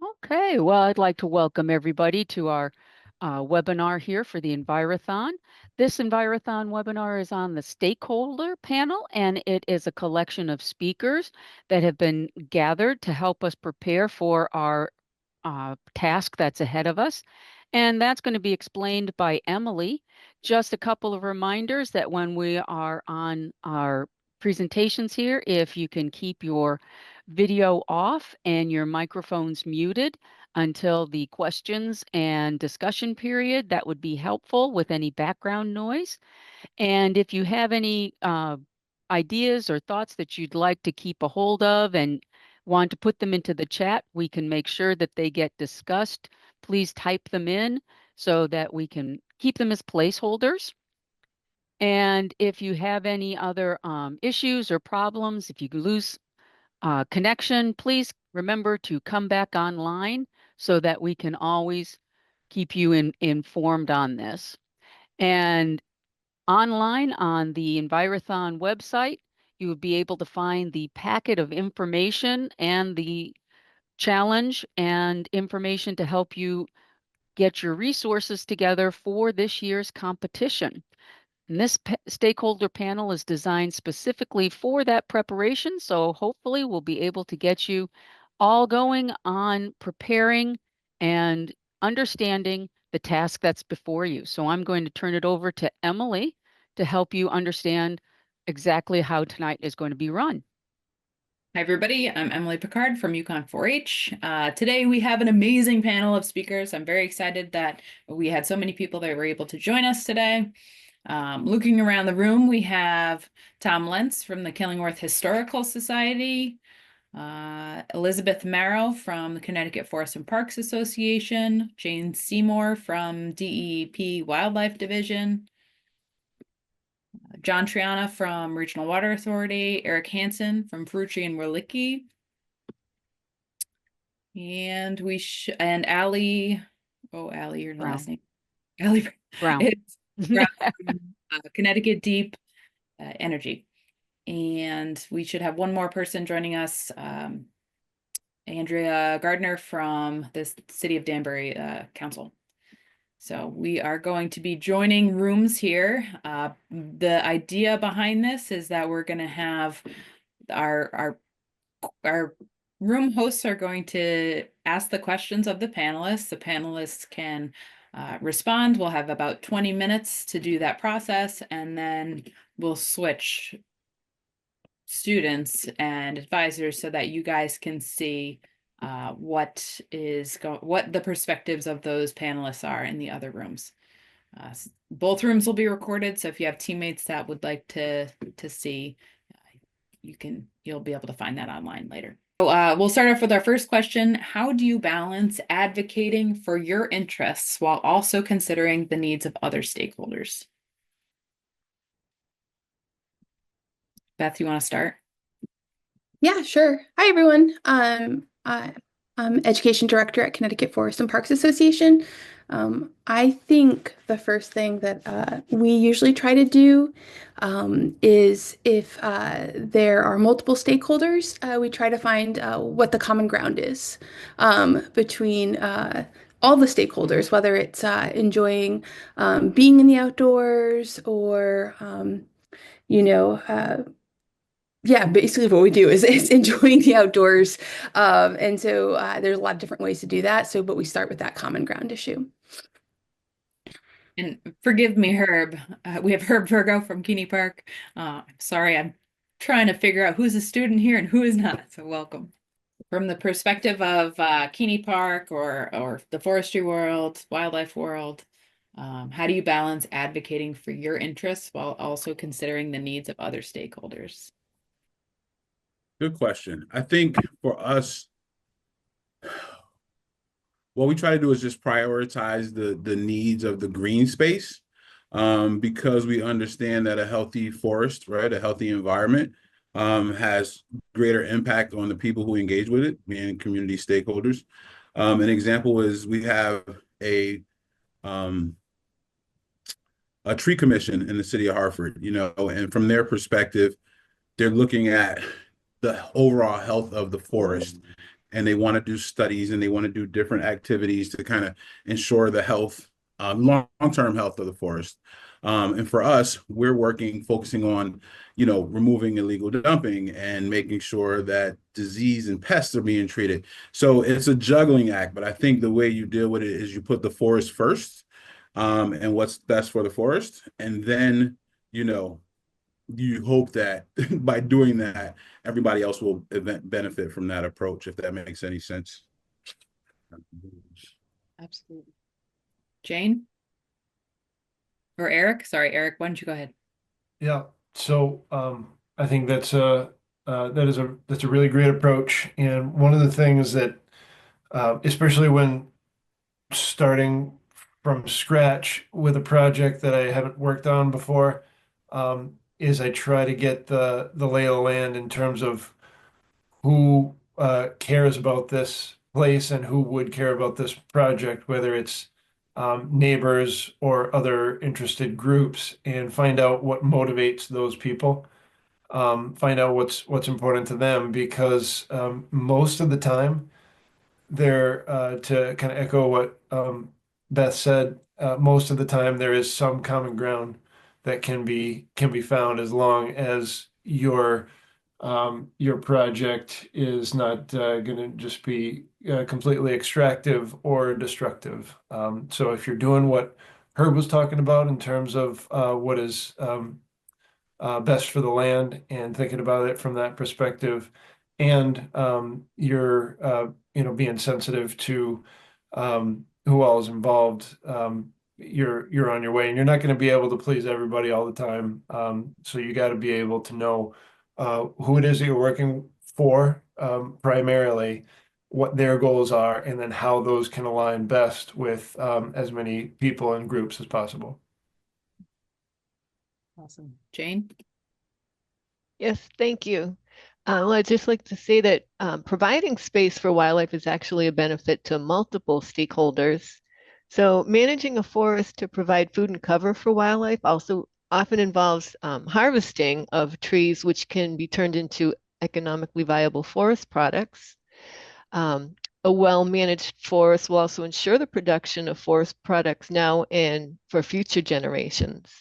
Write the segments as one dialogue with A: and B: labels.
A: Okay, well, I'd like to welcome everybody to our webinar here for the Envirothon. This Envirothon webinar is on the Stakeholder panel, and it is a collection of speakers that have been gathered to help us prepare for our task that's ahead of us. And that's going to be explained by Emily. Just a couple of reminders that when we are on our presentations here, if you can keep your video off and your microphones muted until the questions and discussion period, that would be helpful with any background noise. And if you have any ideas or thoughts that you'd like to keep a hold of and want to put them into the chat, we can make sure that they get discussed. Please type them in so that we can keep them as placeholders. And if you have any other issues or problems, if you lose connection, please remember to come back online so that we can always keep you informed on this. And online on the Envirothon website, you will be able to find the packet of information and the challenge and information to help you get your resources together for this year's competition. And this stakeholder panel is designed specifically for that preparation. So hopefully we'll be able to get you all going on preparing and understanding the task that's before you. So I'm going to turn it over to Emily to help you understand exactly how tonight is going to be run.
B: Hi, everybody. I'm Emily Picard from Yukon 4-H. Today we have an amazing panel of speakers. I'm very excited that we had so many people that were able to join us today. Looking around the room, we have Tom Lentz from the Killingworth Historical Society, Elizabeth Marrow from the Connecticut Forest and Parks Association, Jane Seymour from DEP Wildlife Division, John Triana from Regional Water Authority, Eric Hansen from Ferrucci and Werlicke, and Allie, Allie, your last
A: Brown.
B: name, Allie,
A: Brown.
B: it's from Connecticut Deep Energy. And we should have one more person joining us, Andrea Gardner from the City of Danbury Council. So we are going to be joining rooms here. The idea behind this is that we're going to have our room hosts are going to ask the questions of the panelists. The panelists can respond. We'll have about 20 minutes to do that process, and then we'll switch students and advisors so that you guys can see what the perspectives of those panelists are in the other rooms. Both rooms will be recorded, so if you have teammates that would like to see, you'll be able to find that online later. So we'll start off with our first question. How do you balance advocating for your interests while also considering the needs of other stakeholders? Beth, you want to start?
C: Yeah, sure. Hi, everyone. I'm Education Director at Connecticut Forest and Parks Association. I think the first thing that we usually try to do is if there are multiple stakeholders, we try to find what the common ground is between all the stakeholders, whether it's enjoying being in the outdoors or, you know, yeah, basically what we do is enjoying the outdoors. And so there's a lot of different ways to do that. So, but we start with that common ground issue.
B: And forgive me, Herb. We have Herb Virgo from Keeney Park. I'm sorry, I'm trying to figure out who's a student here and who is not. So welcome. From the perspective of Keeney Park or the forestry world, wildlife world, how do you balance advocating for your interests while also considering the needs of other stakeholders?
D: Good question. I think for us, what we try to do is just prioritize the needs of the green space, because we understand that a healthy forest, right, a healthy environment, has greater impact on the people who engage with it, being community stakeholders. An example is we have um, a tree commission in the city of Hartford, and from their perspective, they're looking at the overall health of the forest and they want to do studies and they want to do different activities to kind of ensure the health, long-term health of the forest. And for us, we're focusing on, removing illegal dumping and making sure that disease and pests are being treated. So it's a juggling act, but I think the way you deal with it is you put the forest first, and what's best for the forest. And then, you hope that by doing that, everybody else will benefit from that approach, if that makes any sense.
B: Absolutely. Jane? Or Eric? Sorry, Eric, why don't you go ahead?
E: Yeah. So I think that's a really great approach. And one of the things that especially when starting from scratch with a project that I haven't worked on before, is I try to get the lay of the land in terms of who cares about this place and who would care about this project, whether it's neighbors or other interested groups, and find out what motivates those people. Find out what's important to them, because most of the time there, to kind of echo what Beth said, most of the time there is some common ground that can be found, as long as your project is not going to just be completely extractive or destructive. So if you're doing what Herb was talking about in terms of what is best for the land, and thinking about it from that perspective, and you're being sensitive to who all is involved, you're on your way, and you're not going to be able to please everybody all the time. So you got to be able to know who it is that you're working for, primarily, what their goals are, and then how those can align best with as many people and groups as possible.
B: Awesome. Jane?
F: Yes, thank you. Well, I'd just like to say that providing space for wildlife is actually a benefit to multiple stakeholders. So managing a forest to provide food and cover for wildlife also often involves harvesting of trees, which can be turned into economically viable forest products. A well-managed forest will also ensure the production of forest products now and for future generations.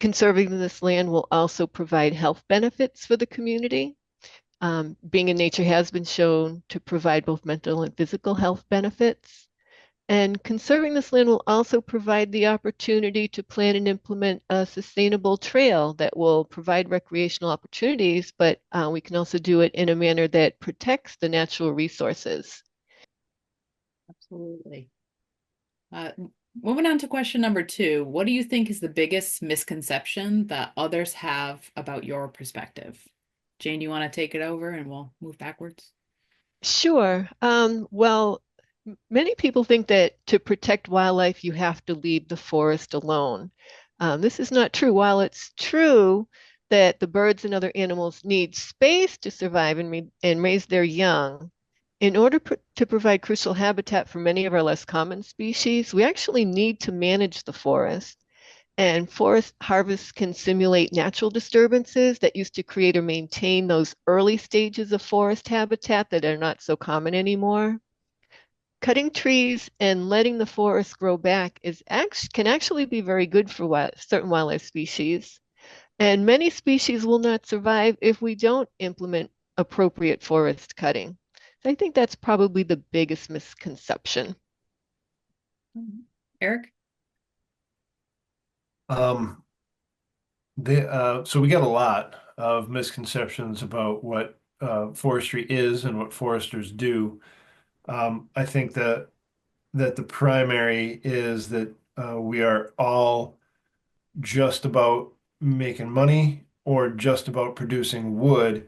F: Conserving this land will also provide health benefits for the community. Being in nature has been shown to provide both mental and physical health benefits. And conserving this land will also provide the opportunity to plan and implement a sustainable trail that will provide recreational opportunities, but we can also do it in a manner that protects the natural resources.
B: Absolutely. Moving on to question number 2, what do you think is the biggest misconception that others have about your perspective? Jane, do you want to take it over and we'll move backwards?
F: Sure. Well, many people think that to protect wildlife, you have to leave the forest alone. This is not true. While it's true that the birds and other animals need space to survive and raise their young, in order to provide crucial habitat for many of our less common species, we actually need to manage the forest. And forest harvests can simulate natural disturbances that used to create or maintain those early stages of forest habitat that are not so common anymore. Cutting trees and letting the forest grow back can actually be very good for certain wildlife species. And many species will not survive if we don't implement appropriate forest cutting. So I think that's probably the biggest misconception.
B: Eric?
E: So we got a lot of misconceptions about what forestry is and what foresters do. I think that the primary is that we are all just about making money or just about producing wood.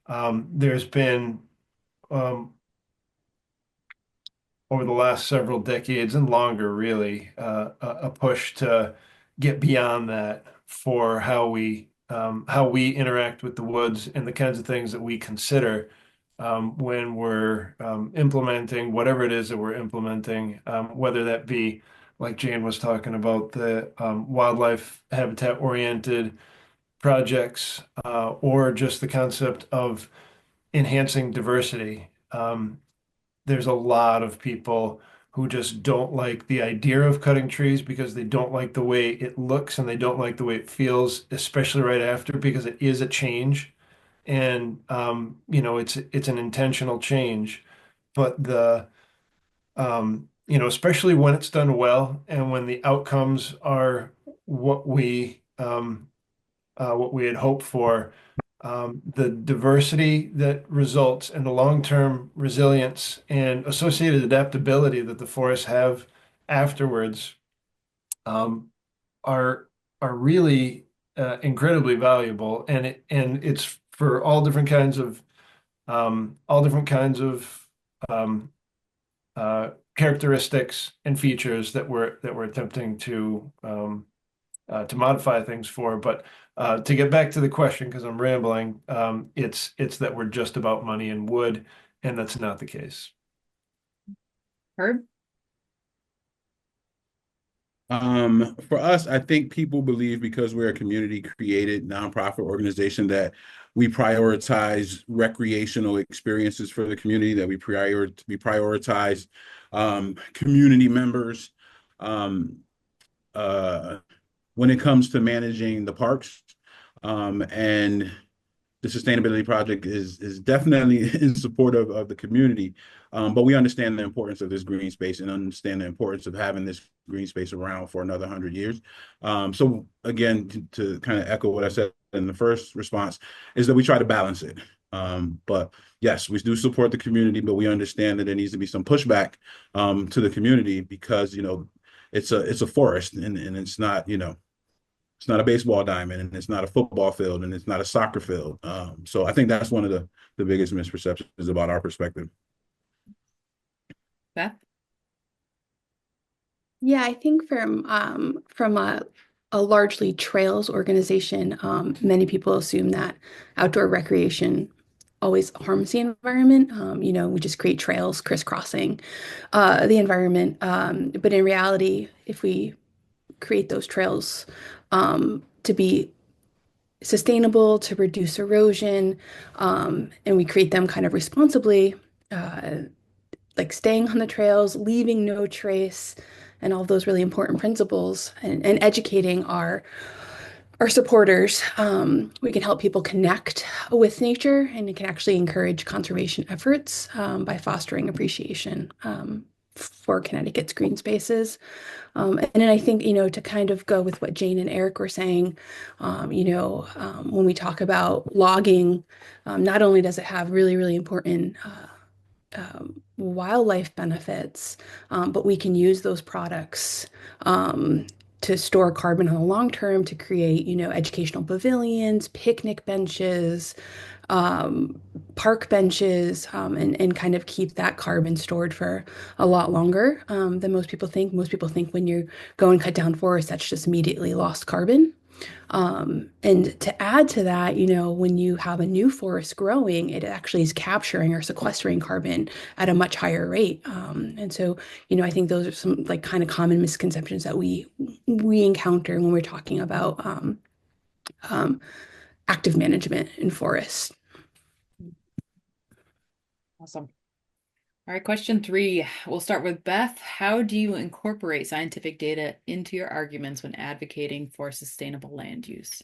E: There's been over the last several decades and longer, really, a push to get beyond that for how we interact with the woods and the kinds of things that we consider when we're implementing whatever it is that we're implementing, whether that be, like Jane was talking about, the wildlife habitat oriented projects, or just the concept of enhancing diversity. there's a lot of people who just don't like the idea of cutting trees because they don't like the way it looks and they don't like the way it feels, especially right after, because it is a change. And it's an intentional change. But especially when it's done well and when the outcomes are what we had hoped for, the diversity that results and the long-term resilience and associated adaptability that the forests have afterwards, um, are really incredibly valuable, and it's for all different kinds of um, characteristics and features that we're attempting to modify things for. But to get back to the question, because I'm rambling, it's that we're just about money and wood, and that's not the case.
B: Herb?
D: For us, I think people believe because we're a community created nonprofit organization that we prioritize recreational experiences for the community, that we prioritize community members. Um, uh, when it comes to managing the parks, and the sustainability project is definitely in support of the community, but we understand the importance of this green space and understand the importance of having this green space around for another 100 years. So again, to kind of echo what I said in the first response, is that we try to balance it. But yes, we do support the community, but we understand that there needs to be some pushback to the community because it's a forest, and it's not it's not a baseball diamond, and it's not a football field, and it's not a soccer field. So I think that's one of the biggest misperceptions about our perspective.
B: Beth?
C: Yeah, I think from a largely trails organization, many people assume that outdoor recreation always harms the environment. We just create trails crisscrossing the environment. But in reality, if we create those trails to be sustainable, to reduce erosion, and we create them kind of responsibly, like staying on the trails, leaving no trace, and all those really important principles, and educating our supporters. We can help people connect with nature, and it can actually encourage conservation efforts by fostering appreciation for Connecticut's green spaces. And then I think, to kind of go with what Jane and Eric were saying, when we talk about logging, not only does it have really, really important wildlife benefits, but we can use those products to store carbon on the long term to create, educational pavilions, picnic benches, park benches, and kind of keep that carbon stored for a lot longer than most people think. Most people think when you go and cut down forests, that's just immediately lost carbon. And to add to that, when you have a new forest growing, it actually is capturing or sequestering carbon at a much higher rate. And so, I think those are some like kind of common misconceptions that we encounter when we're talking about active management in forests.
B: Awesome. All right, question 3. We'll start with Beth. How do you incorporate scientific data into your arguments when advocating for sustainable land use?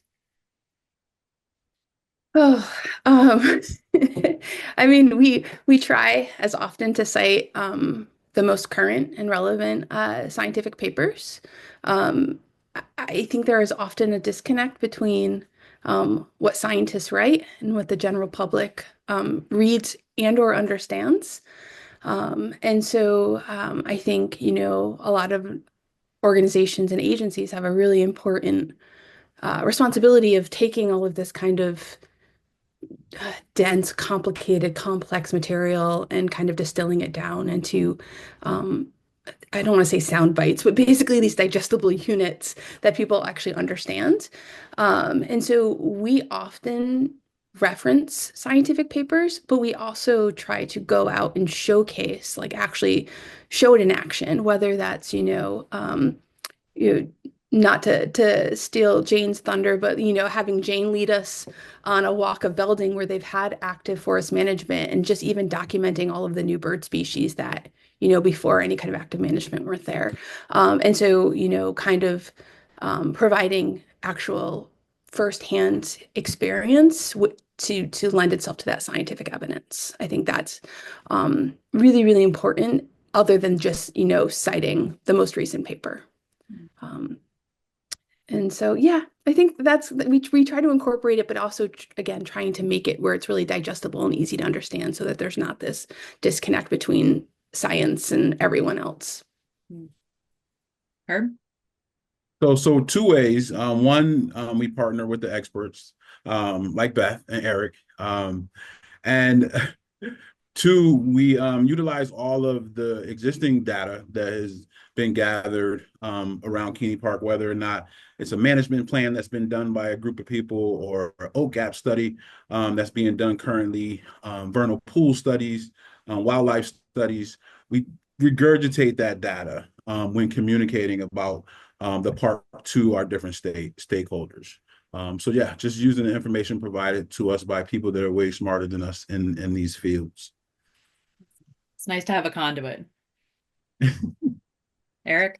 C: Oh, I mean, we try as often to cite the most current and relevant scientific papers. I think there is often a disconnect between what scientists write and what the general public reads and or understands. And so I think, a lot of organizations and agencies have a really important responsibility of taking all of this kind of dense, complicated, complex material and kind of distilling it down into, I don't want to say sound bites, but basically these digestible units that people actually understand. And so we often reference scientific papers, but we also try to go out and showcase, like actually show it in action, whether that's, not to steal Jane's thunder, but having Jane lead us on a walk of Belding where they've had active forest management and just even documenting all of the new bird species that, before any kind of active management weren't there. And so, kind of providing actual firsthand experience to lend itself to that scientific evidence. I think that's really, really important, other than just, citing the most recent paper. And so, yeah, I think we try to incorporate it, but also, again, trying to make it where it's really digestible and easy to understand so that there's not this disconnect between science and everyone else.
B: Herb?
D: So two ways. One, we partner with the experts, like Beth and Eric. And two, we utilize all of the existing data that has been gathered around Keeney Park, whether or not it's a management plan that's been done by a group of people or an oak gap study that's being done currently, vernal pool studies, wildlife studies. We regurgitate that data when communicating about the park to our different stakeholders. So yeah, just using the information provided to us by people that are way smarter than us in these fields.
B: It's nice to have a conduit. Eric?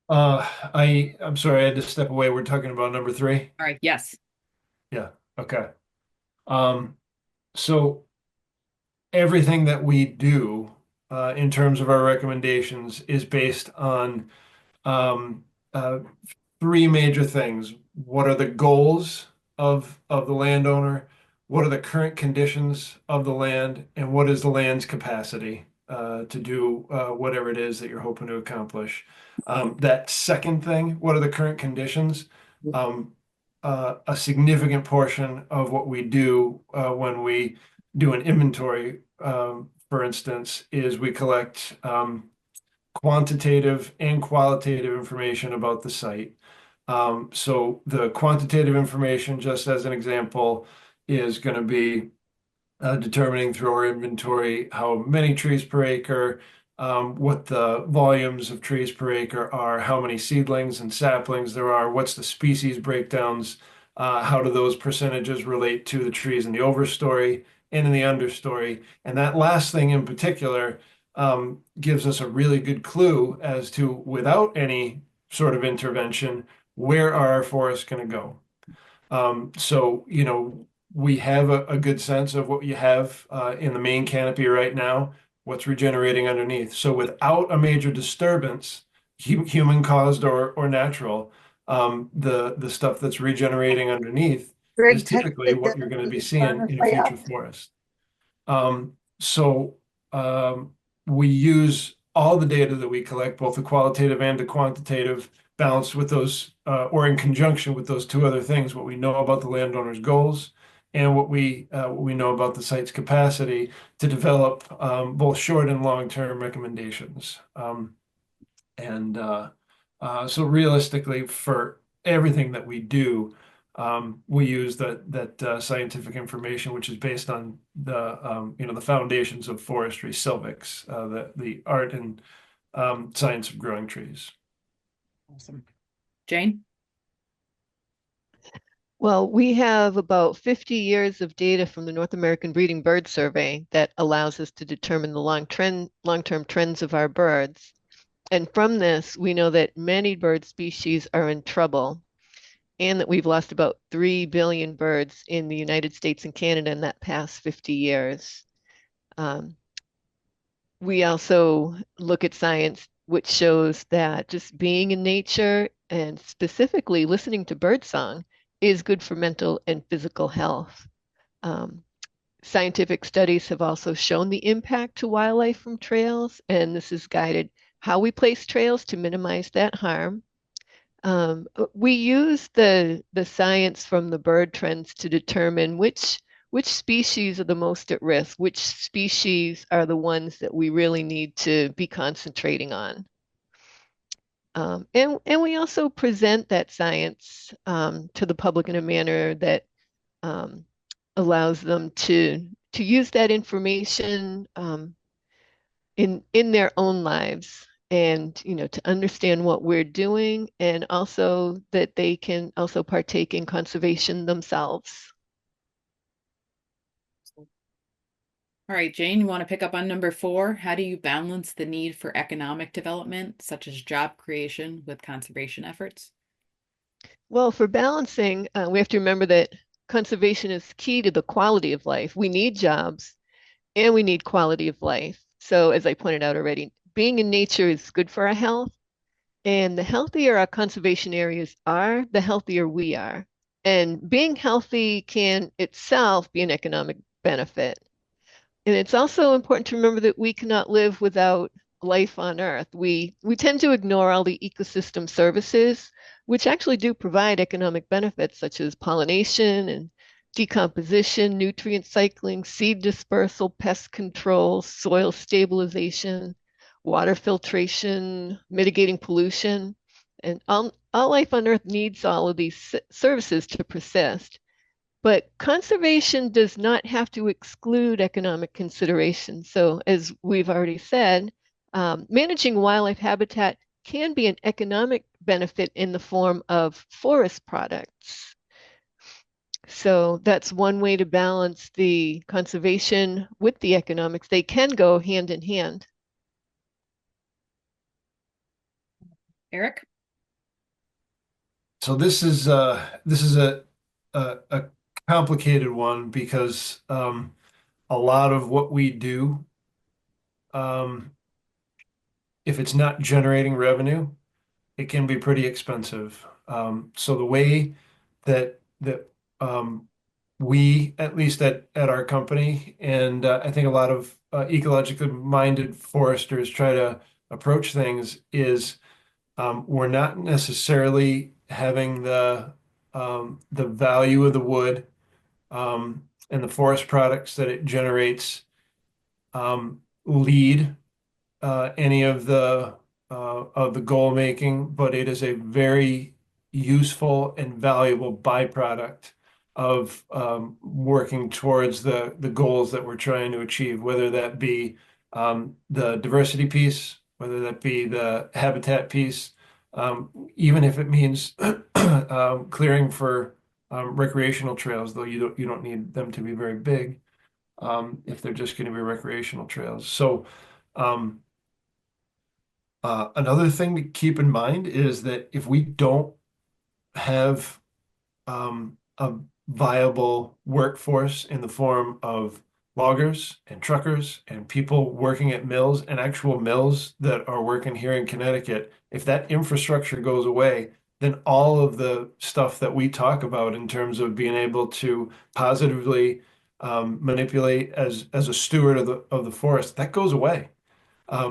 E: I'm sorry, I had to step away. We're talking about number 3.
B: All right, yes.
E: Yeah. Okay. So everything that we do in terms of our recommendations is based on um, uh, 3 major things. What are the goals of the landowner? What are the current conditions of the land? And what is the land's capacity to do whatever it is that you're hoping to accomplish? That second thing, what are the current conditions? A significant portion of what we do when we do an inventory, for instance, is we collect quantitative and qualitative information about the site. So the quantitative information, just as an example, is going to be determining through our inventory how many trees per acre, what the volumes of trees per acre are, how many seedlings and saplings there are, what's the species breakdowns, how do those percentages relate to the trees in the overstory and in the understory. And that last thing in particular gives us a really good clue as to, without any sort of intervention, where are our forests going to go? So, we have a good sense of what you have in the main canopy right now, what's regenerating underneath. So without a major disturbance, human caused or natural, the stuff that's regenerating underneath is typically what you're going to be seeing in a future forest. So we use all the data that we collect, both the qualitative and the quantitative, balanced with those, or in conjunction with those 2 other things, what we know about the landowner's goals and what we know about the site's capacity to develop both short and long-term recommendations. So realistically, for everything that we do, we use that scientific information, which is based on the foundations of forestry, silvics, the art and science of growing trees.
B: Awesome. Jane?
F: Well, we have about 50 years of data from the North American Breeding Bird Survey that allows us to determine the long-term trends of our birds. And from this, we know that many bird species are in trouble and that we've lost about 3 billion birds in the United States and Canada in that past 50 years. We also look at science which shows that just being in nature and specifically listening to birdsong is good for mental and physical health. Scientific studies have also shown the impact to wildlife from trails, and this has guided how we place trails to minimize that harm. We use the science from the bird trends to determine which species are the most at risk, which species are the ones that we really need to be concentrating on. And we also present that science to the public in a manner that allows them to use that information in their own lives. and to understand what we're doing, and also that they can also partake in conservation themselves.
B: All right, Jane, you want to pick up on number 4? How do you balance the need for economic development, such as job creation, with conservation efforts?
F: Well, for balancing, we have to remember that conservation is key to the quality of life. We need jobs and we need quality of life. So, as I pointed out already, being in nature is good for our health. And the healthier our conservation areas are, the healthier we are. And being healthy can itself be an economic benefit. And it's also important to remember that we cannot live without life on Earth. We tend to ignore all the ecosystem services, which actually do provide economic benefits such as pollination and decomposition, nutrient cycling, seed dispersal, pest control, soil stabilization, water filtration, mitigating pollution. And all life on Earth needs all of these services to persist. But conservation does not have to exclude economic considerations. So, as we've already said, managing wildlife habitat can be an economic benefit in the form of forest products. So, that's one way to balance the conservation with the economics. They can go hand in hand.
B: Eric?
E: So this is a complicated one because a lot of what we do, if it's not generating revenue, it can be pretty expensive. So the way that we, at least at our company, and I think a lot of ecologically minded foresters try to approach things is we're not necessarily having the value of the wood and the forest products that it generates lead any of the goal making, but it is a very useful and valuable byproduct of working towards the goals that we're trying to achieve, whether that be the diversity piece, whether that be the habitat piece, even if it means clearing for recreational trails, though you don't need them to be very big if they're just going to be recreational trails. So um, another thing to keep in mind is that if we don't have a viable workforce in the form of loggers and truckers and people working at mills and actual mills that are working here in Connecticut, if that infrastructure goes away, then all of the stuff that we talk about in terms of being able to positively manipulate as a steward of the forest, that goes away.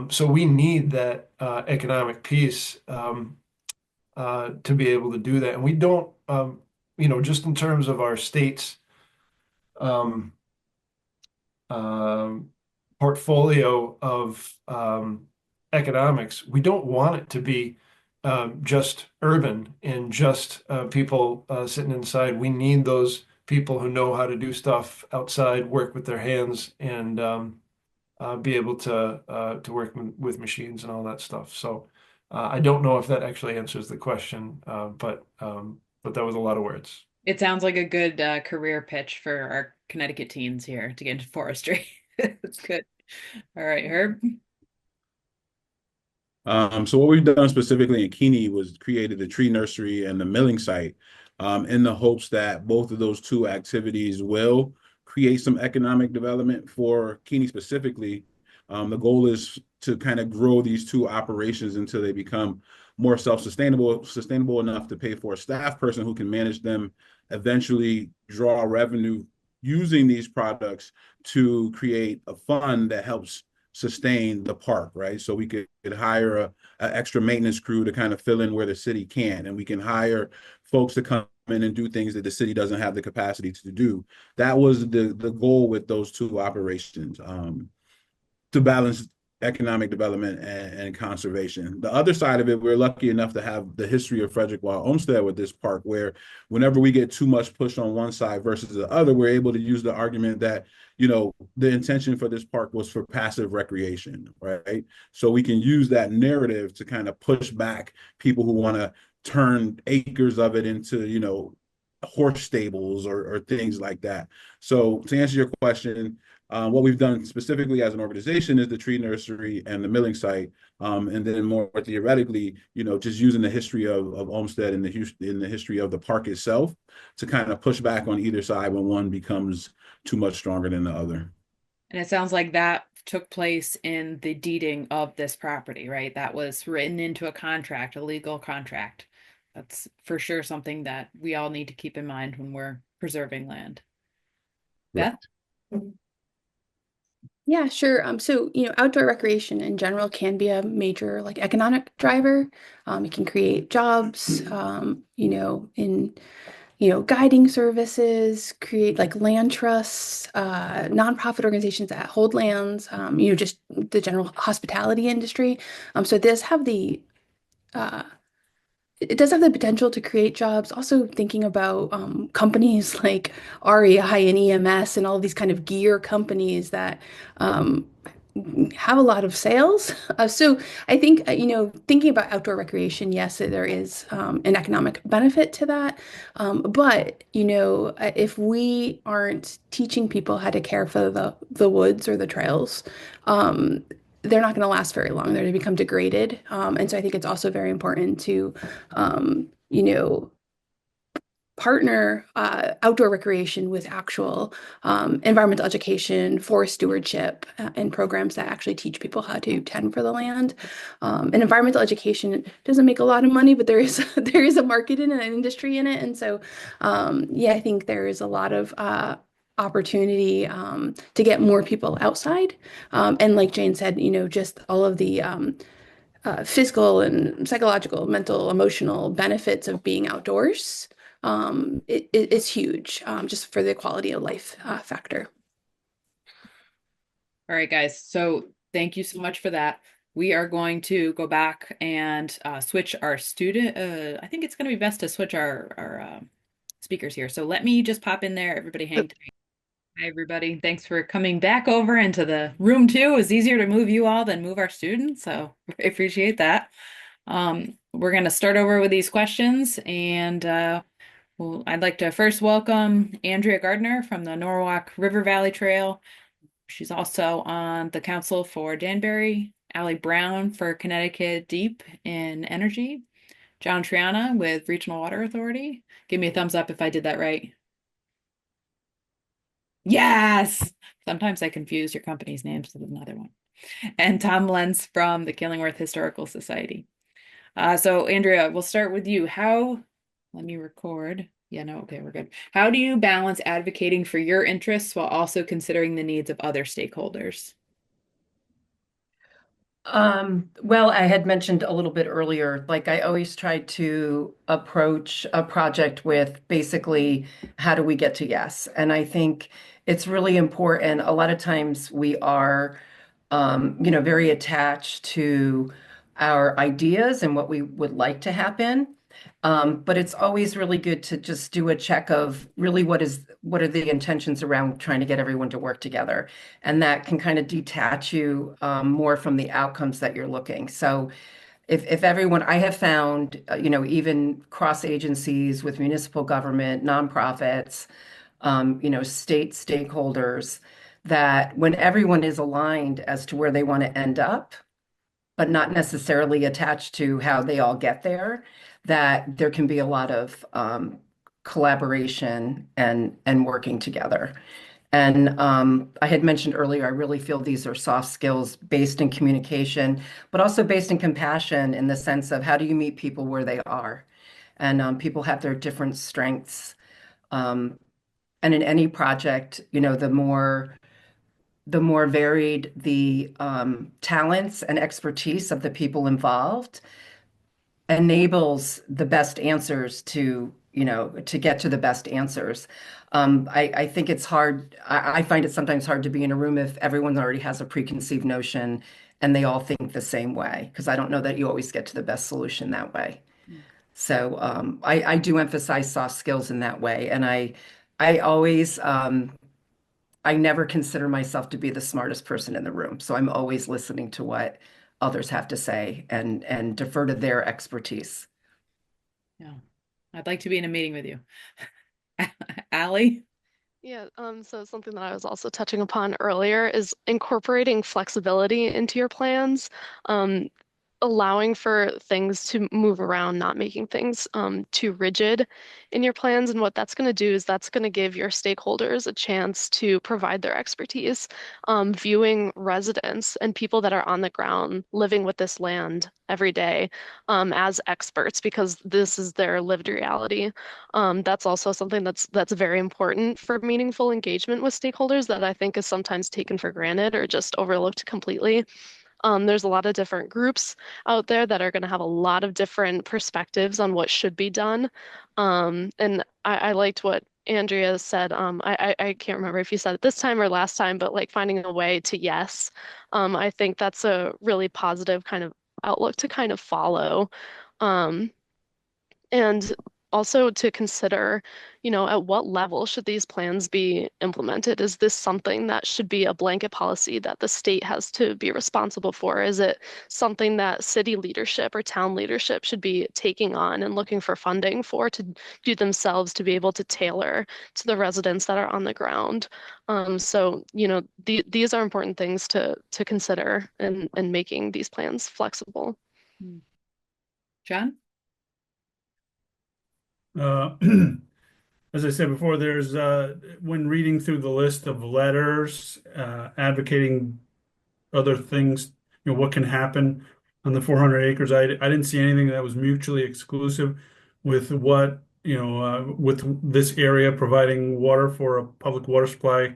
E: So we need that economic piece to be able to do that. And we don't, just in terms of our state's um, um, portfolio of economics, we don't want it to be just urban and just people sitting inside. We need those people who know how to do stuff outside, work with their hands, and be able to work with machines and all that stuff. So I don't know if that actually answers the question, but that was a lot of words.
B: It sounds like a good career pitch for our Connecticut teens here to get into forestry. That's good. All right, Herb.
D: So what we've done specifically in Keeney was created the tree nursery and the milling site in the hopes that both of those two activities will create some economic development for Keeney specifically. The goal is to kind of grow these two operations until they become more sustainable enough to pay for a staff person who can manage them, eventually draw revenue using these products to create a fund that helps sustain the park, right? So we could hire a extra maintenance crew to kind of fill in where the city can, and we can hire folks to come in and do things that the city doesn't have the capacity to do. That was the goal with those two operations, to balance economic development and conservation. The other side of it, we're lucky enough to have the history of Frederick Law Olmsted with this park, where whenever we get too much push on one side versus the other, we're able to use the argument that, the intention for this park was for passive recreation, right? So we can use that narrative to kind of push back people who want to turn acres of it into, horse stables or things like that. So to answer your question, what we've done specifically as an organization is the tree nursery and the milling site, and then more theoretically, just using the history of Olmsted and the history of the park itself to kind of push back on either side when one becomes too much stronger than the other.
B: And it sounds like that took place in the deeding of this property, right? That was written into a contract, a legal contract. That's for sure something that we all need to keep in mind when we're preserving land.
D: Right.
B: Beth?
C: Yeah, sure. So, outdoor recreation in general can be a major economic driver. It can create jobs, in, guiding services, create land trusts, nonprofit organizations that hold lands, just the general hospitality industry. So it does have the potential to create jobs. Also thinking about companies like REI and EMS and all these kind of gear companies that have a lot of sales. So I think, thinking about outdoor recreation, yes, there is an economic benefit to that. But, if we aren't teaching people how to care for the woods or the trails, they're not going to last very long. They're going to become degraded. And so I think it's also very important to, partner outdoor recreation with actual environmental education, forest stewardship, and programs that actually teach people how to tend for the land. And environmental education doesn't make a lot of money, but there is a market in it, an industry in it. And so, I think there is a lot of opportunity to get more people outside. And like Jane said, just all of the physical and psychological, mental, emotional benefits of being outdoors. It's huge, just for the quality of life factor.
B: All right, guys. So thank you so much for that. We are going to go back and switch our student. I think it's going to be best to switch our speakers here. So let me just pop in there. Everybody hang tight. Hi, everybody. Thanks for coming back over into the room too. It was easier to move you all than move our students. So I appreciate that. We're going to start over with these questions. And I'd like to first welcome Andrea Gardner from the Norwalk River Valley Trail. She's also on the Council for Danbury, Allie Brown for Connecticut Deep in Energy, John Triana with Regional Water Authority. Give me a thumbs up if I did that right. Yes! Sometimes I confuse your company's names with another one. And Tom Lenz from the Killingworth Historical Society. So Andrea, we'll start with you. Let me record. Yeah, no, okay, we're good. How do you balance advocating for your interests while also considering the needs of other stakeholders?
G: Well, I had mentioned a little bit earlier, I always try to approach a project with basically, how do we get to yes? And I think it's really important. A lot of times we are, very attached to our ideas and what we would like to happen. But it's always really good to just do a check of really what are the intentions around trying to get everyone to work together. And that can kind of detach you more from the outcomes that you're looking. So if everyone, I have found, even cross agencies with municipal government, nonprofits, state stakeholders, that when everyone is aligned as to where they want to end up, but not necessarily attached to how they all get there, that there can be a lot of collaboration and working together. And I had mentioned earlier, I really feel these are soft skills based in communication, but also based in compassion, in the sense of how do you meet people where they are? And people have their different strengths. And in any project, the more varied the talents and expertise of the people involved enables the best answers to get to the best answers. I think it's hard. I find it sometimes hard to be in a room if everyone already has a preconceived notion and they all think the same way, because I don't know that you always get to the best solution that way. So I do emphasize soft skills in that way. And I always, I never consider myself to be the smartest person in the room. So I'm always listening to what others have to say and defer to their expertise.
B: Yeah. I'd like to be in a meeting with you. Allie?
H: Yeah, so something that I was also touching upon earlier is incorporating flexibility into your plans. Allowing for things to move around, not making things too rigid in your plans. And what that's going to do is that's going to give your stakeholders a chance to provide their expertise, viewing residents and people that are on the ground living with this land every day as experts because this is their lived reality. That's also something that's very important for meaningful engagement with stakeholders that I think is sometimes taken for granted or just overlooked completely. There's a lot of different groups out there that are going to have a lot of different perspectives on what should be done. And I liked what Andrea said. I can't remember if you said it this time or last time, but like finding a way to yes. I think that's a really positive kind of outlook to kind of follow. Um, and also to consider, at what level should these plans be implemented? Is this something that should be a blanket policy that the state has to be responsible for? Is it something that city leadership or town leadership should be taking on and looking for funding for to do themselves to be able to tailor to the residents that are on the ground? So, these are important things to consider in making these plans flexible.
B: John?
I: As I said before, there's when reading through the list of letters advocating other things, what can happen on the 400 acres. I didn't see anything that was mutually exclusive with what, with this area providing water for a public water supply,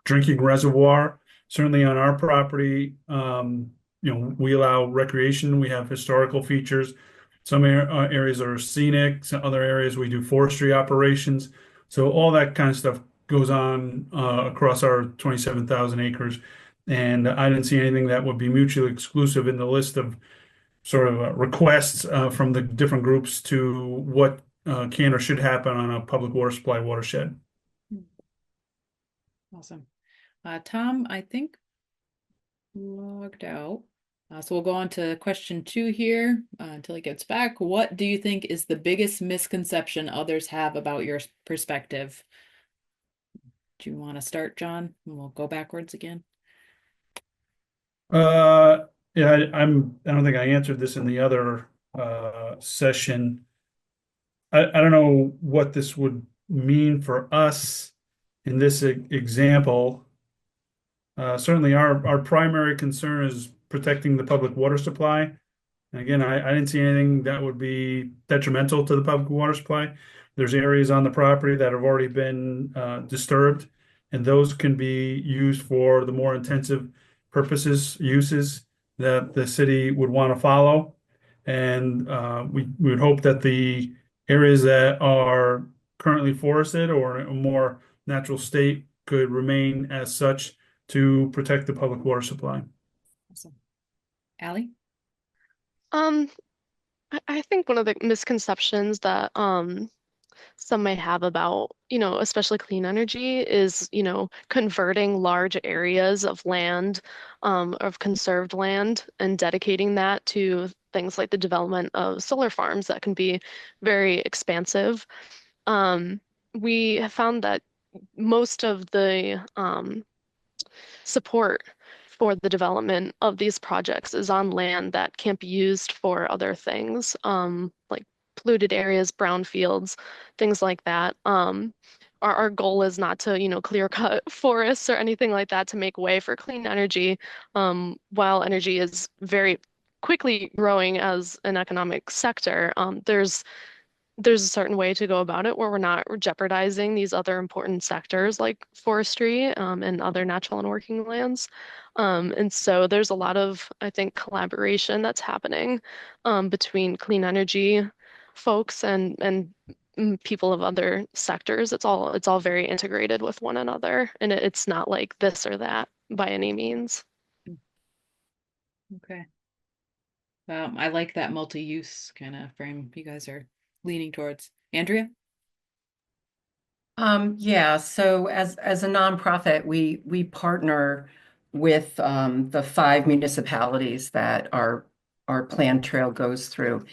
I: drinking reservoir. Certainly on our property, we allow recreation. We have historical features. Some areas are scenic. Some other areas we do forestry operations. So all that kind of stuff goes on across our 27,000 acres. And I didn't see anything that would be mutually exclusive in the list of sort of requests from the different groups to what can or should happen on a public water supply watershed.
B: Awesome. Tom, I think logged out. So we'll go on to question 2 here until he gets back. What do you think is the biggest misconception others have about your perspective? Do you want to start, John? And we'll go backwards again.
I: Yeah, I don't think I answered this in the other session. I don't know what this would mean for us in this example. Certainly our primary concern is protecting the public water supply. And again, I didn't see anything that would be detrimental to the public water supply. There's areas on the property that have already been disturbed, and those can be used for the more intensive uses that the city would want to follow. And we would hope that the areas that are currently forested or in a more natural state could remain as such to protect the public water supply.
B: Awesome. Allie?
H: I think one of the misconceptions that some may have about, especially clean energy is, converting large areas of land, of conserved land, and dedicating that to things like the development of solar farms that can be very expansive. We have found that most of the support for the development of these projects is on land that can't be used for other things, like polluted areas, brownfields, things like that. Our goal is not to, clear cut forests or anything like that to make way for clean energy. While energy is very quickly growing as an economic sector, there's a certain way to go about it where we're not jeopardizing these other important sectors like forestry and other natural and working lands. And so there's a lot of, I think, collaboration that's happening between clean energy folks and people of other sectors. It's all very integrated with one another, and it's not like this or that by any means.
B: Okay. I like that multi-use kind of frame you guys are leaning towards. Andrea?
G: Yeah, so as a nonprofit, we partner with the 5 municipalities that our planned trail goes through.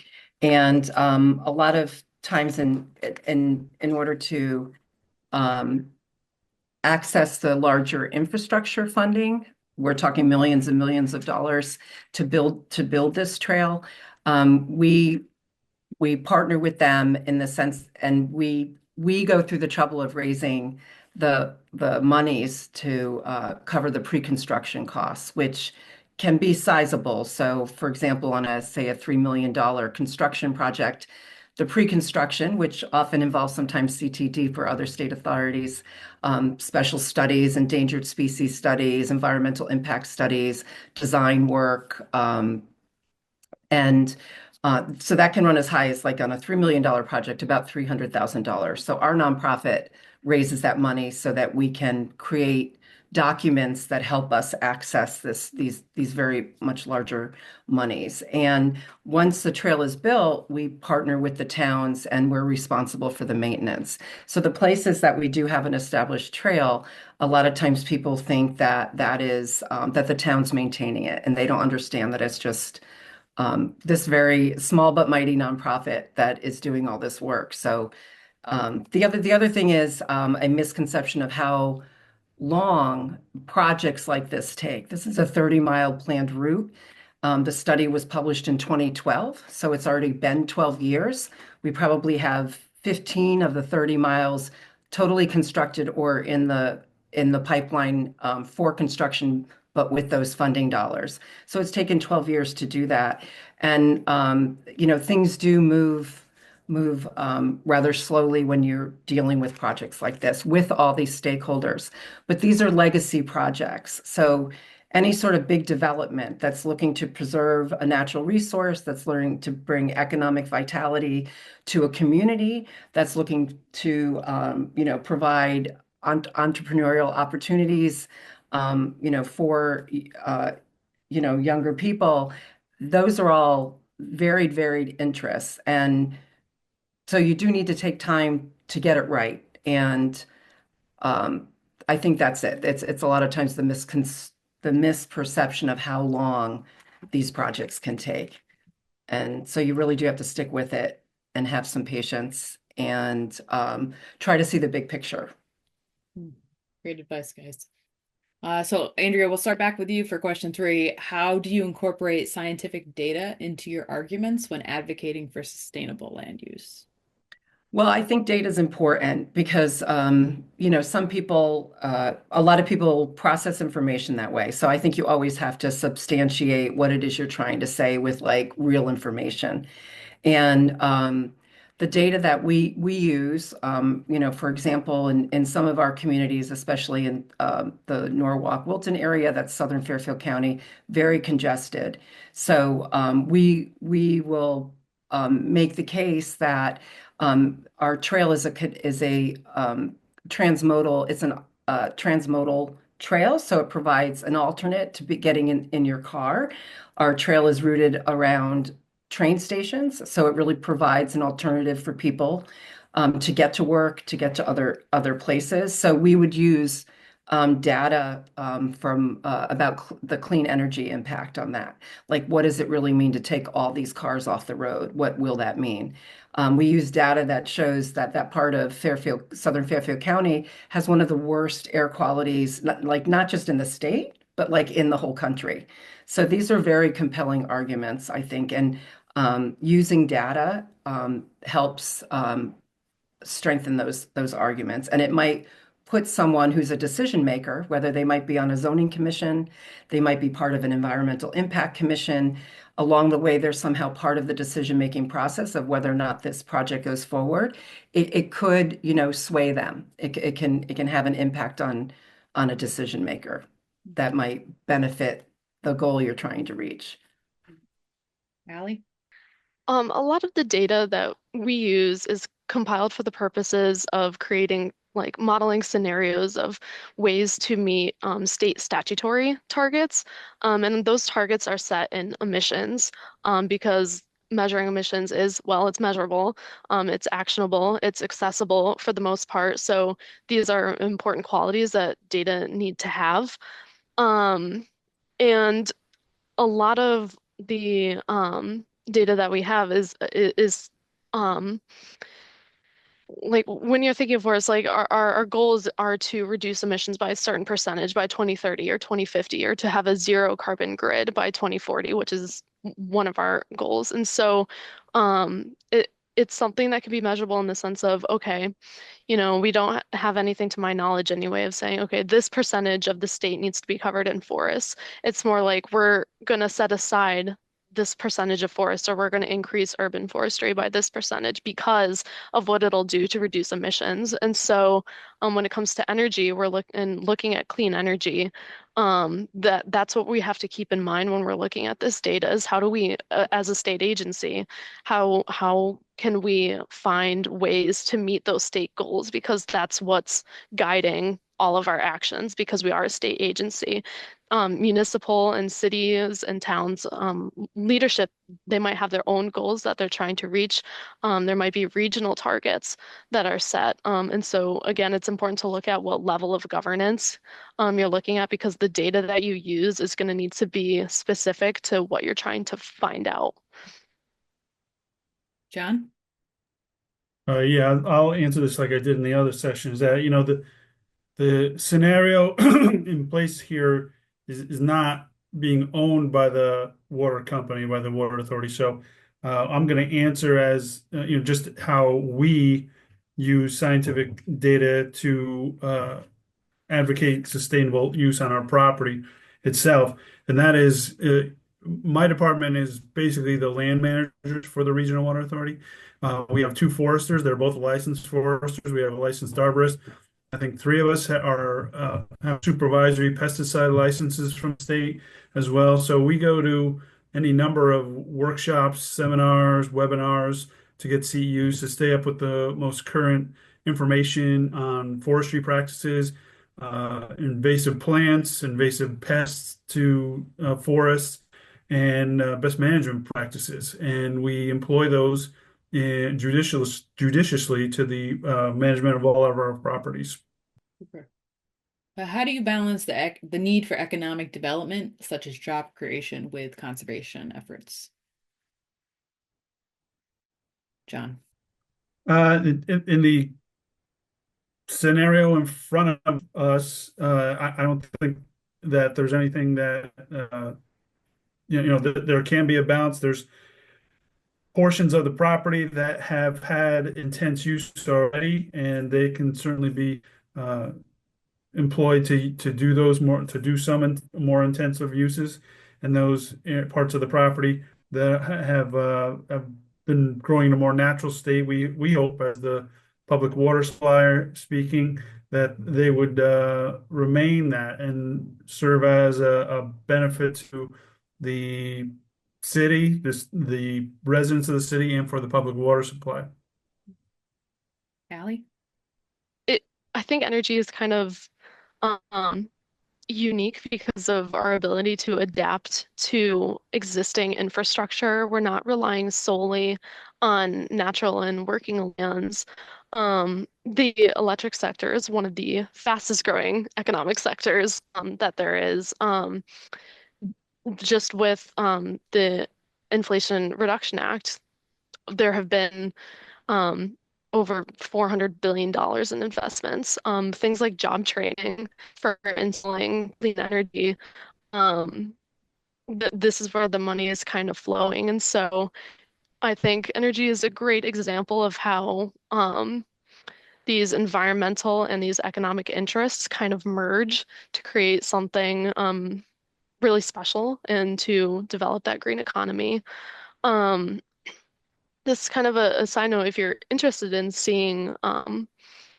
G: And a lot of times in order to um, access the larger infrastructure funding, we're talking millions and millions of dollars to build this trail. We partner with them in the sense, and we go through the trouble of raising the monies to cover the pre-construction costs, which can be sizable. So, for example, on a say a $3 million construction project, the pre-construction, which often involves sometimes CTD for other state authorities, special studies, endangered species studies, environmental impact studies, design work, and so that can run as high as like on a $3 million project, about $300,000. So our nonprofit raises that money so that we can create documents that help us access these very much larger monies. And once the trail is built, we partner with the towns and we're responsible for the maintenance. So the places that we do have an established trail, a lot of times people think that that is that the town's maintaining it, and they don't understand that it's just this very small but mighty nonprofit that is doing all this work. So the other thing is a misconception of how long projects like this take. This is a 30-mile planned route. The study was published in 2012, so it's already been 12 years. We probably have 15 of the 30 miles totally constructed or in the pipeline for construction, but with those funding dollars. So it's taken 12 years to do that. And things do move rather slowly when you're dealing with projects like this with all these stakeholders. But these are legacy projects. So any sort of big development that's looking to preserve a natural resource, that's learning to bring economic vitality to a community, that's looking to provide entrepreneurial opportunities, for younger people. Those are all varied interests, and so you do need to take time to get it right. And um, I think that's it. It's a lot of times the misperception of how long these projects can take. And so you really do have to stick with it and have some patience and try to see the big picture.
B: Great advice, guys. So Andrea, we'll start back with you for question 3. How do you incorporate scientific data into your arguments when advocating for sustainable land use?
G: Well, I think data is important because, some people, a lot of people process information that way. So I think you always have to substantiate what it is you're trying to say with like real information. And the data that we use, for example, in some of our communities, especially in the Norwalk Wilton area, that's Southern Fairfield County, very congested. So we will make the case that our trail is a transmodal. It's an transmodal trail, so it provides an alternate to be getting in your car. Our trail is routed around train stations, so it really provides an alternative for people to get to work, to get to other places. So we would use data from about the clean energy impact on that. Like, what does it really mean to take all these cars off the road? What will that mean? We use data that shows that part of Southern Fairfield County has one of the worst air qualities, not just in the state, but like in the whole country. So these are very compelling arguments, I think, and using data helps strengthen those arguments. And it might put someone who's a decision maker, whether they might be on a zoning commission, they might be part of an environmental impact commission. Along the way, they're somehow part of the decision-making process of whether or not this project goes forward. It could, sway them. It can have an impact on a decision maker that might benefit the goal you're trying to reach.
B: Allie?
H: A lot of the data that we use is compiled for the purposes of creating like modeling scenarios of ways to meet state statutory targets. And those targets are set in emissions because measuring emissions is, well, it's measurable, it's actionable, it's accessible for the most part. So these are important qualities that data need to have. And a lot of the data that we have is like when you're thinking of forests, like our goals are to reduce emissions by a certain percentage by 2030 or 2050, or to have a zero carbon grid by 2040, which is one of our goals. And so it's something that can be measurable in the sense of, okay, we don't have anything to my knowledge anyway of saying, okay, this percentage of the state needs to be covered in forests. It's more like we're going to set aside this percentage of forest, or we're going to increase urban forestry by this percentage because of what it'll do to reduce emissions. And so when it comes to energy, we're looking at clean energy. That's what we have to keep in mind when we're looking at this data is how do we, as a state agency, how can we find ways to meet those state goals? Because that's what's guiding all of our actions because we are a state agency. Municipal and cities and towns leadership, they might have their own goals that they're trying to reach. There might be regional targets that are set. And so again, it's important to look at what level of governance you're looking at because the data that you use is going to need to be specific to what you're trying to find out.
B: John?
I: Yeah, I'll answer this like I did in the other sessions. That the scenario in place here is not being owned by the water company, by the water authority. So I'm going to answer as just how we use scientific data to advocate sustainable use on our property itself. And that is, my department is basically the land managers for the Regional Water Authority. We have two foresters. They're both licensed foresters. We have a licensed arborist. I think three of us have supervisory pesticide licenses from the state as well. So we go to any number of workshops, seminars, webinars to get CEUs to stay up with the most current information on forestry practices, invasive plants, invasive pests to forests, and best management practices. And we employ those judiciously to the management of all of our properties.
B: Okay. How do you balance the need for economic development, such as job creation, with conservation efforts? John?
I: In the scenario in front of us, I don't think that there's anything that there can be a balance. There's portions of the property that have had intense use already, and they can certainly be employed to do some more intensive uses, and those parts of the property that have been growing in a more natural state. We hope, as the public water supplier speaking, that they would remain that and serve as a benefit to the city, the residents of the city, and for the public water supply.
B: Allie?
H: I think energy is kind of unique because of our ability to adapt to existing infrastructure. We're not relying solely on natural and working lands. The electric sector is one of the fastest growing economic sectors that there is. Just with the Inflation Reduction Act, there have been over $400 billion in investments. Things like job training for installing clean energy. This is where the money is kind of flowing. And so I think energy is a great example of how these environmental and these economic interests kind of merge to create something really special and to develop that green economy. Um, this is kind of a side note if you're interested in seeing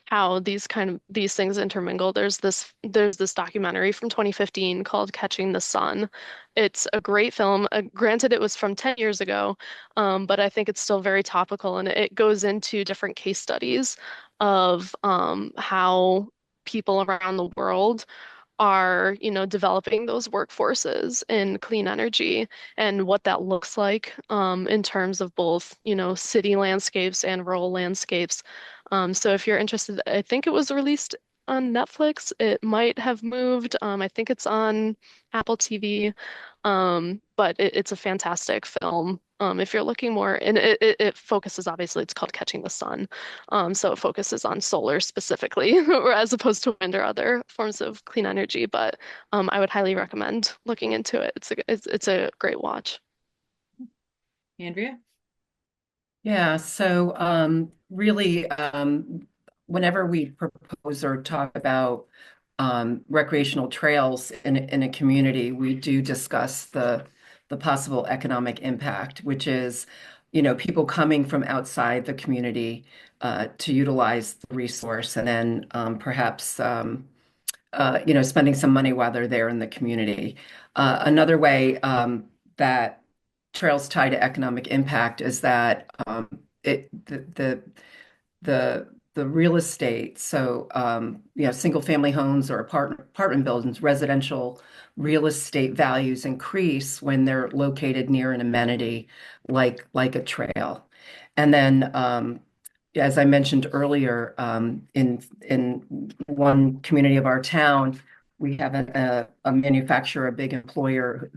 H: how these things intermingle. There's this documentary from 2015 called Catching the Sun. It's a great film. Granted, it was from 10 years ago, but I think it's still very topical, and it goes into different case studies of how people around the world are, developing those workforces in clean energy and what that looks like in terms of both, city landscapes and rural landscapes. So if you're interested, I think it was released on Netflix. It might have moved. I think it's on Apple TV. But it's a fantastic film. If you're looking more, and it focuses, obviously, it's called Catching the Sun. So it focuses on solar specifically, or as opposed to wind or other forms of clean energy. But I would highly recommend looking into it. It's a great watch.
B: Andrea?
G: Yeah, so really, whenever we propose or talk about recreational trails in a community, we do discuss the possible economic impact, which is, people coming from outside the community to utilize the resource, and then perhaps spending some money while they're there in the community. Another way that trails tie to economic impact is that it the the real estate, so single family homes or apartment buildings, residential real estate values increase when they're located near an amenity like a trail. And then as I mentioned earlier, in one community of our town, we have a manufacturer, a big employer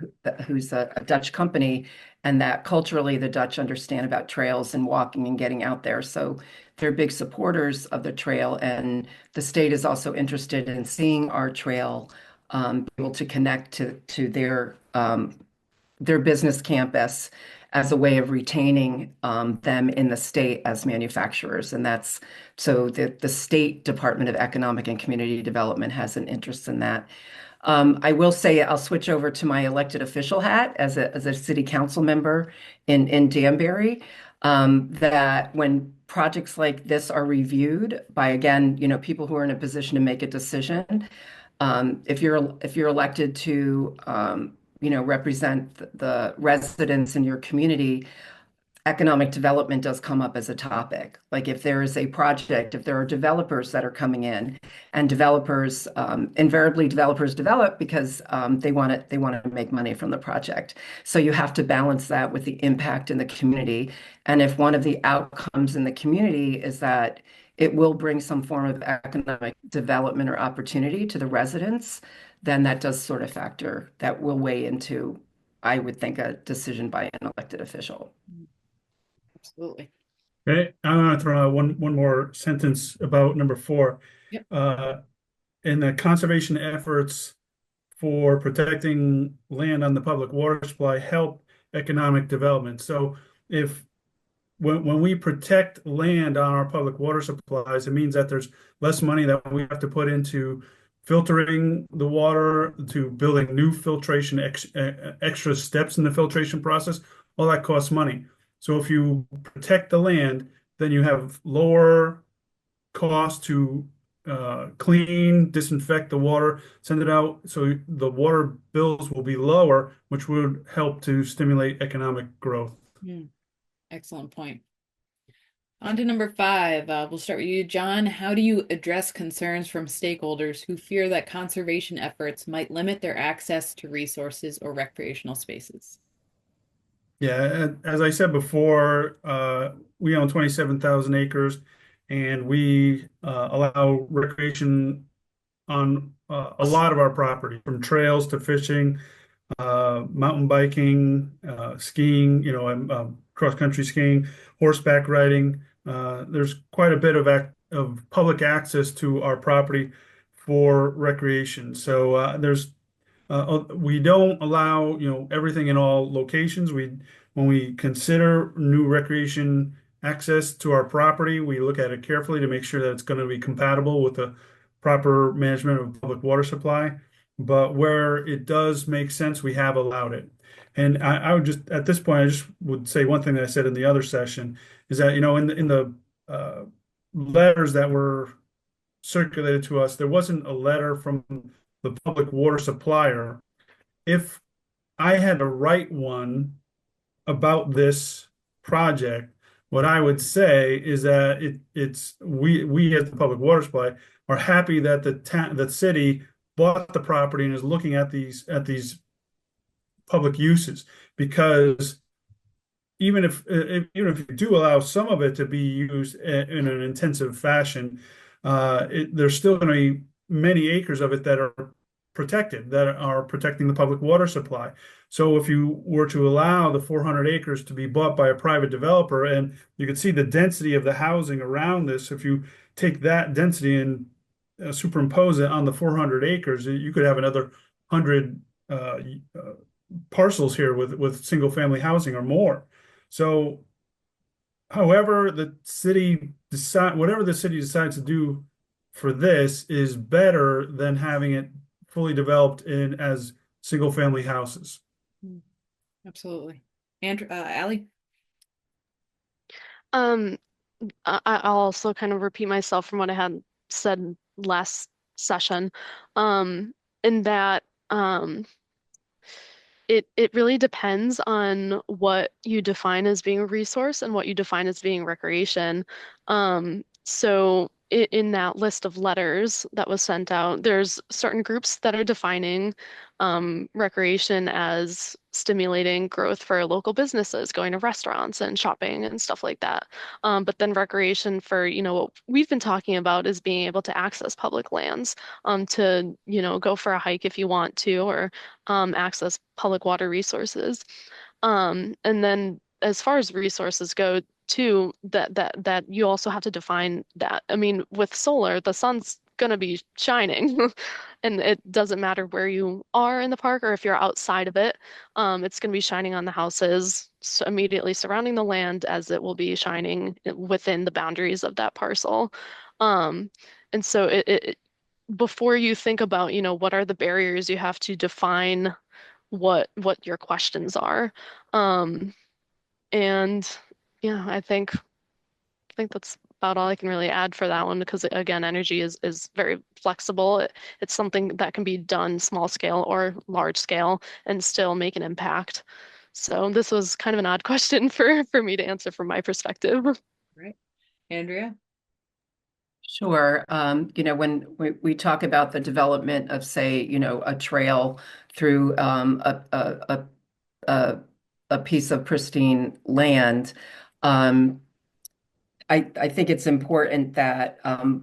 G: who's a Dutch company, and that culturally the Dutch understand about trails and walking and getting out there. So they're big supporters of the trail, and the state is also interested in seeing our trail be able to connect to their business campus as a way of retaining them in the state as manufacturers. And that's so the State Department of Economic and Community Development has an interest in that. I will say I'll switch over to my elected official hat as a city council member in Danbury. That when projects like this are reviewed by, again, people who are in a position to make a decision, if you're elected to represent the residents in your community, economic development does come up as a topic. Like if there is a project, if there are developers that are coming in, and developers invariably developers develop because they want to make money from the project. So you have to balance that with the impact in the community. And if one of the outcomes in the community is that it will bring some form of economic development or opportunity to the residents, then that does sort of factor that will weigh into, I would think, a decision by an elected official.
B: Absolutely.
I: Okay, I'm gonna throw out one more sentence about number 4.
B: Yep.
I: In the conservation efforts for protecting land on the public water supply help economic development. So if when we protect land on our public water supplies, it means that there's less money that we have to put into filtering the water, to building new filtration, extra steps in the filtration process. All that costs money. So if you protect the land, then you have lower cost to clean, disinfect the water, send it out. So the water bills will be lower, which would help to stimulate economic growth.
B: Excellent point. On to number 5. We'll start with you, John. How do you address concerns from stakeholders who fear that conservation efforts might limit their access to resources or recreational spaces?
I: Yeah, as I said before, we own 27,000 acres, and we allow recreation on a lot of our property, from trails to fishing, mountain biking, skiing, cross-country skiing, horseback riding. There's quite a bit of public access to our property for recreation. So we don't allow, everything in all locations. When we consider new recreation access to our property, we look at it carefully to make sure that it's going to be compatible with the proper management of public water supply. But where it does make sense, we have allowed it. And I would just, at this point, I just would say one thing that I said in the other session is that, in the letters that were circulated to us, there wasn't a letter from the public water supplier. If I had to write one about this project, What I would say is that we as the public water supply are happy that the city bought the property and is looking at these public uses, because even if you do allow some of it to be used in an intensive fashion, there's still going to be many acres of it that are protected, that are protecting the public water supply. So if you were to allow the 400 acres to be bought by a private developer, and you can see the density of the housing around this, if you take that density and superimpose it on the 400 acres, you could have another 100 parcels here with single family housing or more. So, however, whatever the city decides to do for this is better than having it fully developed in as single family houses.
B: Absolutely. Andrew, Allie?
H: I'll also kind of repeat myself from what I had said last session, in that it really depends on what you define as being a resource and what you define as being recreation. So in that list of letters that was sent out, there's certain groups that are defining recreation as stimulating growth for local businesses, going to restaurants and shopping and stuff like that. But then recreation for, what we've been talking about is being able to access public lands, to, go for a hike if you want to, or access public water resources. And then as far as resources go, too, that you also have to define that. I mean, with solar, the sun's gonna be shining, and it doesn't matter where you are in the park or if you're outside of it. It's gonna be shining on the houses immediately surrounding the land, as it will be shining within the boundaries of that parcel. Um, and so before you think about, what are the barriers, you have to define what your questions are. Um, and yeah, I think that's about all I can really add for that one, because again, energy is very flexible. It's something that can be done small scale or large scale and still make an impact. So this was kind of an odd question for me to answer from my perspective.
B: Right. Andrea?
G: Sure. When we talk about the development of, say, a trail through a piece of pristine land, I think it's important that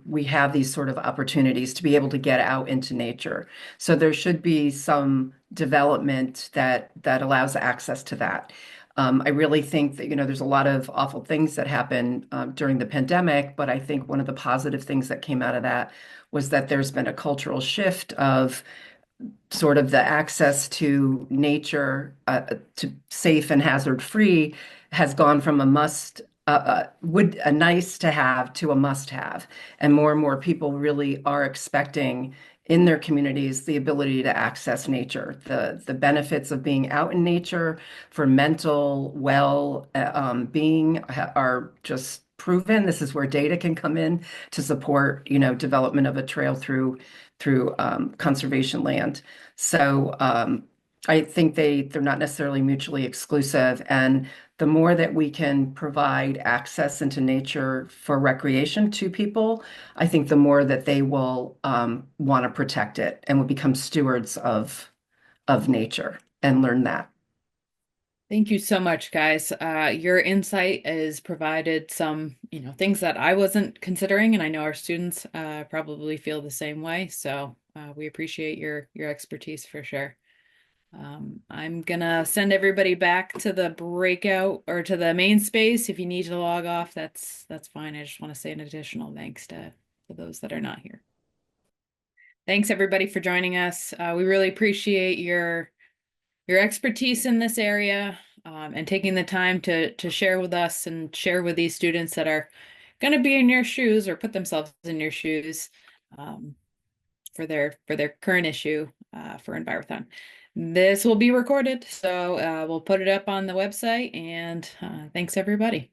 G: we have these sort of opportunities to be able to get out into nature. So there should be some development that allows access to that. I really think that, there's a lot of awful things that happen during the pandemic, but I think one of the positive things that came out of that was that there's been a cultural shift of sort of the access to nature, to safe and hazard free, has gone from a nice to have to a must have. And more people really are expecting in their communities the ability to access nature. The benefits of being out in nature for mental being are just proven. This is where data can come in to support, development of a trail through conservation land. So I think they're not necessarily mutually exclusive. And the more that we can provide access into nature for recreation to people, I think the more that they will want to protect it and will become stewards of nature and learn that.
B: Thank you so much, guys. Your insight has provided some, things that I wasn't considering, and I know our students probably feel the same way. So we appreciate your expertise for sure. I'm gonna send everybody back to the breakout or to the main space. If you need to log off, that's fine. I just want to say an additional thanks to those that are not here. Thanks everybody for joining us. We really appreciate your expertise in this area, and taking the time to share with us and share with these students that are going to be in your shoes or put themselves in your shoes, for their current issue for Envirothon. This will be recorded, so we'll put it up on the website, and thanks everybody.